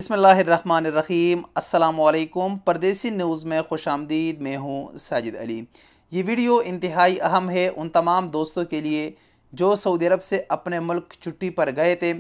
बिस्मिल्लाहिर्रहमानिर्रहीम। अस्सलामुअलैकुम। परदेसी न्यूज़ में खुशामदीद। मैं हूँ साजिद अली। ये वीडियो इंतहाई अहम है उन तमाम दोस्तों के लिए जो सऊदी अरब से अपने मुल्क छुट्टी पर गए थे।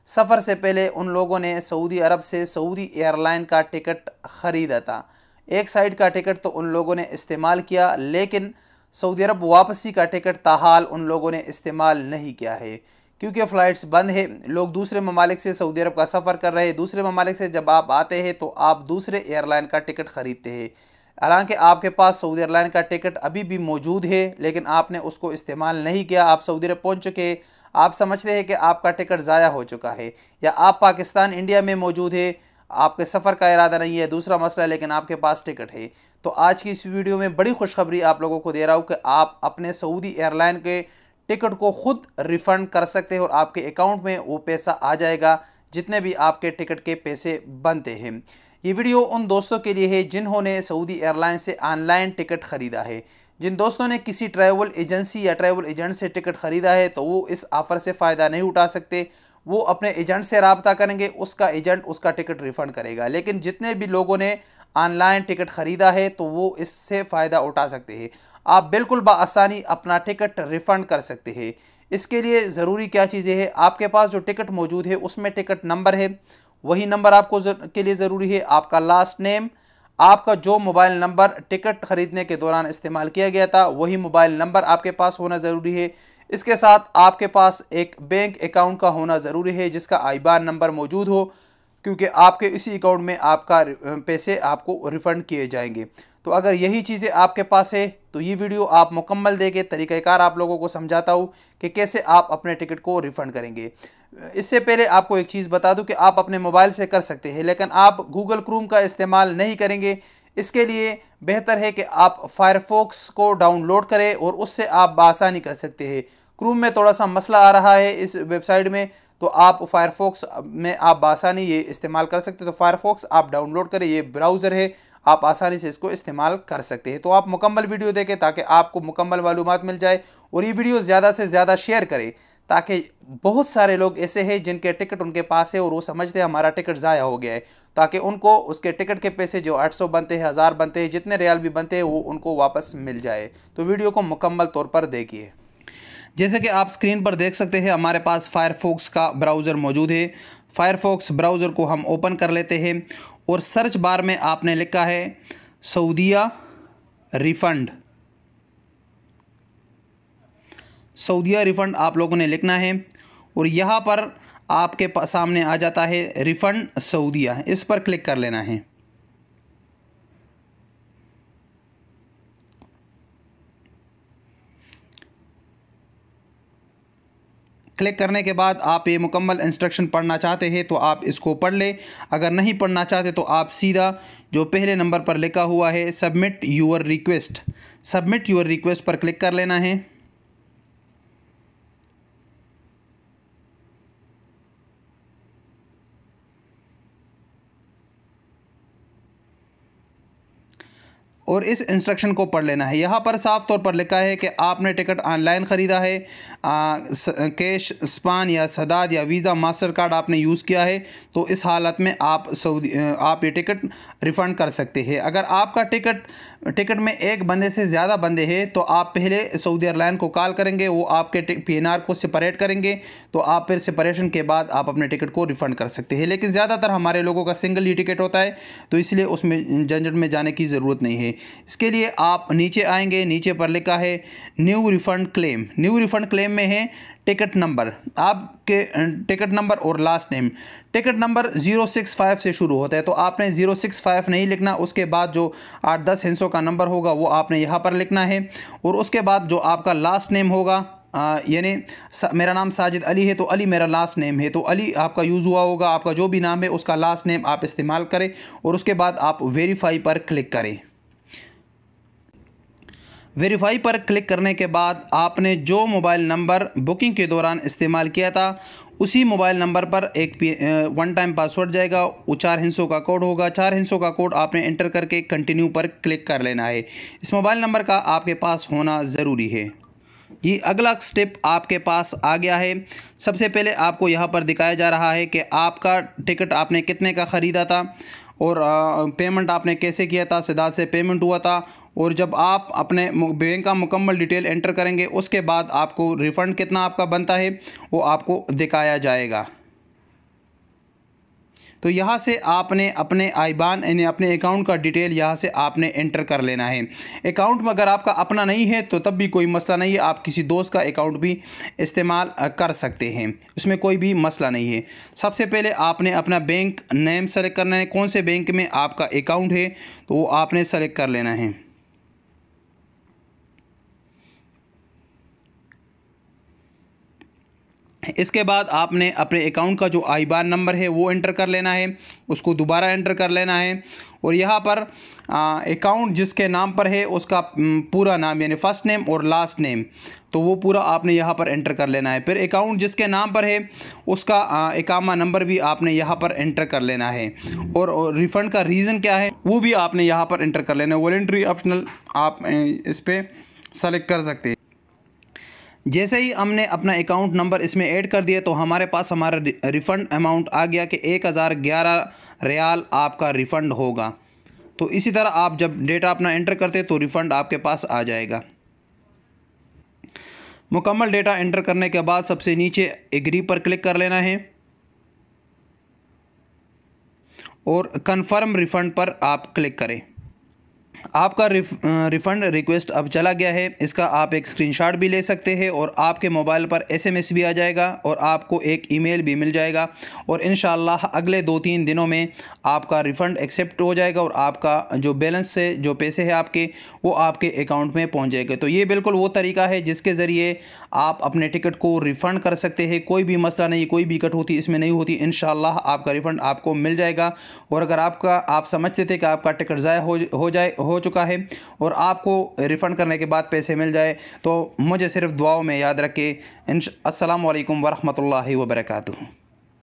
सफ़र से पहले उन लोगों ने सऊदी अरब से सऊदी एयरलाइन का टिकट ख़रीदा था। एक साइड का टिकट तो उन लोगों ने इस्तेमाल किया, लेकिन सऊदी अरब वापसी का टिकट ताहाल उन लोगों ने इस्तेमाल नहीं किया है, क्योंकि फ़्लाइट्स बंद है। लोग दूसरे ममालिक से सऊदी अरब का सफ़र कर रहे हैं। दूसरे ममालिक से जब आप आते हैं तो आप दूसरे एयरलाइन का टिकट ख़रीदते हैं। हालांकि आपके पास सऊदी एयरलाइन का टिकट अभी भी मौजूद है, लेकिन आपने उसको इस्तेमाल नहीं किया। आप सऊदी अरब पहुँच चुके हैं, आप समझते हैं कि आपका टिकट ज़ाया हो चुका है, या आप पाकिस्तान इंडिया में मौजूद है, आपके सफ़र का इरादा नहीं है, दूसरा मसला, लेकिन आपके पास टिकट है। तो आज की इस वीडियो में बड़ी खुशखबरी आप लोगों को दे रहा हूँ कि आप अपने सऊदी एयरलाइन के टिकट को ख़ुद रिफ़ंड कर सकते हैं और आपके अकाउंट में वो पैसा आ जाएगा जितने भी आपके टिकट के पैसे बनते हैं। ये वीडियो उन दोस्तों के लिए है जिन्होंने सऊदी एयरलाइन से ऑनलाइन टिकट ख़रीदा है। जिन दोस्तों ने किसी ट्रैवल एजेंसी या ट्रैवल एजेंट से टिकट ख़रीदा है तो वो इस ऑफ़र से फ़ायदा नहीं उठा सकते। वो अपने एजेंट से रब्ता करेंगे, उसका एजेंट उसका टिकट रिफ़ंड करेगा। लेकिन जितने भी लोगों ने ऑनलाइन टिकट ख़रीदा है तो वो इससे फ़ायदा उठा सकते हैं। आप बिल्कुल बआसानी अपना टिकट रिफ़ंड कर सकते हैं। इसके लिए ज़रूरी क्या चीज़ें हैं? आपके पास जो टिकट मौजूद है उसमें टिकट नंबर है, वही नंबर आपको के लिए ज़रूरी है। आपका लास्ट नेम, आपका जो मोबाइल नंबर टिकट ख़रीदने के दौरान इस्तेमाल किया गया था वही मोबाइल नंबर आपके पास होना ज़रूरी है। इसके साथ आपके पास एक बैंक अकाउंट का होना ज़रूरी है जिसका आईबान नंबर मौजूद हो, क्योंकि आपके इसी अकाउंट में आपका पैसे आपको रिफ़ंड किए जाएंगे। तो अगर यही चीज़ें आपके पास है तो ये वीडियो आप मुकम्मल देके तरीक़ाकार आप लोगों को समझाता हूँ कि कैसे आप अपने टिकट को रिफ़ंड करेंगे। इससे पहले आपको एक चीज़ बता दूं कि आप अपने मोबाइल से कर सकते हैं, लेकिन आप गूगल क्रोम का इस्तेमाल नहीं करेंगे। इसके लिए बेहतर है कि आप फायरफॉक्स को डाउनलोड करें और उससे आप बआसानी कर सकते हैं। क्रोम में थोड़ा सा मसला आ रहा है इस वेबसाइट में, तो आप फायरफॉक्स में आप बआसानी ये इस्तेमाल कर सकते हैं। तो फायरफॉक्स आप डाउनलोड करें, ये ब्राउज़र है, आप आसानी से इसको इस्तेमाल कर सकते हैं। तो आप मुकम्मल वीडियो देखें ताकि आपको मुकम्मल मालूमात मिल जाए, और ये वीडियो ज़्यादा से ज़्यादा शेयर करें ताकि बहुत सारे लोग ऐसे हैं जिनके टिकट उनके पास है और वो समझते हैं हमारा टिकट ज़ाया हो गया है, ताकि उनको उसके टिकट के पैसे जो 800 बनते हैं, 1000 बनते हैं, जितने रियाल भी बनते हैं वो उनको वापस मिल जाए। तो वीडियो को मुकम्मल तौर पर देखिए। जैसे कि आप स्क्रीन पर देख सकते हैं हमारे पास फायरफॉक्स का ब्राउज़र मौजूद है। फायरफॉक्स ब्राउज़र को हम ओपन कर लेते हैं और सर्च बार में आपने लिखा है सऊदीया रिफ़ंड। सऊदीया रिफ़ंड आप लोगों ने लिखना है और यहाँ पर आपके सामने आ जाता है रिफ़ंड सऊदीया, इस पर क्लिक कर लेना है। क्लिक करने के बाद आप ये मुकम्मल इंस्ट्रक्शन पढ़ना चाहते हैं तो आप इसको पढ़ लें। अगर नहीं पढ़ना चाहते तो आप सीधा जो पहले नंबर पर लिखा हुआ है submit your request, submit your request पर क्लिक कर लेना है। और इस इंस्ट्रक्शन को पढ़ लेना है। यहाँ पर साफ़ तौर पर लिखा है कि आपने टिकट ऑनलाइन ख़रीदा है, कैश, स्पान या सदाद या वीज़ा, मास्टर कार्ड आपने यूज़ किया है, तो इस हालत में आप ये टिकट रिफ़ंड कर सकते हैं। अगर आपका टिकट में एक बंदे से ज़्यादा बंदे हैं तो आप पहले सऊदी एयरलाइन को कॉल करेंगे, वो आपके PNR को सेपरेट करेंगे, तो आप फिर सेपरेशन के बाद आप अपने टिकट को रिफ़ंड कर सकते हैं। लेकिन ज़्यादातर हमारे लोगों का सिंगल ही टिकट होता है, तो इसलिए उसमें झंझट में जाने की ज़रूरत नहीं है। इसके लिए आप नीचे आएंगे, नीचे पर लिखा है new refund claim. New refund claim में है टिकट नंबर, आपके टिकट नंबर और लास्ट नेम। टिकट नंबर 065 से शुरू होता है, तो आपने 065 नहीं लिखना, उसके बाद जो 8-10 हिस्सों का नंबर होगा वो आपने यहाँ पर लिखना है। और उसके बाद जो आपका लास्ट नेम होगा, यानी मेरा नाम साजिद अली है तो अली मेरा लास्ट नेम है, तो अली आपका यूज़ हुआ होगा। आपका जो भी नाम है उसका लास्ट नेम आप इस्तेमाल करें और उसके बाद आप वेरीफाई पर क्लिक करें। वेरीफाई पर क्लिक करने के बाद आपने जो मोबाइल नंबर बुकिंग के दौरान इस्तेमाल किया था उसी मोबाइल नंबर पर एक वन टाइम पासवर्ड जाएगा, वो 4 हिस्सों का कोड होगा। 4 हिस्सों का कोड आपने एंटर करके कंटिन्यू पर क्लिक कर लेना है। इस मोबाइल नंबर का आपके पास होना ज़रूरी है। ये अगला स्टेप आपके पास आ गया है। सबसे पहले आपको यहाँ पर दिखाया जा रहा है कि आपका टिकट आपने कितने का ख़रीदा था और पेमेंट आपने कैसे किया था, सिद्धार्थ से पेमेंट हुआ था। और जब आप अपने बैंक का मुकम्मल डिटेल एंटर करेंगे उसके बाद आपको रिफ़ंड कितना आपका बनता है वो आपको दिखाया जाएगा। तो यहाँ से आपने अपने आईबान यानी अपने अकाउंट का डिटेल यहाँ से आपने एंटर कर लेना है। अकाउंट में अगर आपका अपना नहीं है तो तब भी कोई मसला नहीं है, आप किसी दोस्त का अकाउंट भी इस्तेमाल कर सकते हैं, उसमें कोई भी मसला नहीं है। सबसे पहले आपने अपना बैंक नेम सेलेक्ट करना है, कौन से बैंक में आपका अकाउंट है तो वो आपने सेलेक्ट कर लेना है। इसके बाद आपने अपने अकाउंट का जो आईबान नंबर है वो एंटर कर लेना है, उसको दोबारा एंटर कर लेना है। और यहाँ पर अकाउंट जिसके नाम पर है उसका पूरा नाम यानी फ़र्स्ट नेम और लास्ट नेम तो वो पूरा आपने यहाँ पर एंटर कर लेना है। फिर अकाउंट जिसके नाम पर है उसका इकामा नंबर भी आपने यहाँ पर एंटर कर लेना है। और रिफ़ंड का रीज़न क्या है वो भी आपने यहाँ पर एंटर कर लेना है। वॉलंटरी ऑप्शनल आप इस पर सेलेक्ट कर सकते हैं। जैसे ही हमने अपना अकाउंट नंबर इसमें ऐड कर दिया तो हमारे पास हमारा रिफ़ंड अमाउंट आ गया कि 1011 रियाल आपका रिफ़ंड होगा। तो इसी तरह आप जब डेटा अपना एंटर करते तो रिफ़ंड आपके पास आ जाएगा। मुकम्मल डेटा एंटर करने के बाद सबसे नीचे एग्री पर क्लिक कर लेना है और कन्फर्म रिफ़ंड पर आप क्लिक करें। आपका रिफ़ंड रिक्वेस्ट अब चला गया है, इसका आप एक स्क्रीनशॉट भी ले सकते हैं और आपके मोबाइल पर एसएमएस भी आ जाएगा और आपको एक ईमेल भी मिल जाएगा। और इंशाअल्लाह अगले 2-3 दिनों में आपका रिफ़ंड एक्सेप्ट हो जाएगा और आपका जो बैलेंस से जो पैसे हैं आपके वो आपके अकाउंट में पहुंच जाएंगे। तो ये बिल्कुल वो तरीका है जिसके ज़रिए आप अपने टिकट को रिफ़ंड कर सकते हैं। कोई भी मसला नहीं, कोई भी कटौती इसमें नहीं होती। इंशाअल्लाह आपका रिफ़ंड आपको मिल जाएगा। और अगर आप समझते थे कि आपका टिकट ज़ाया हो चुका है और आपको रिफ़ंड करने के बाद पैसे मिल जाए तो मुझे सिर्फ दुआओं में याद रखें। अस्सलामु अलैकुम वरहमतुल्लाहि वबरकातुहू।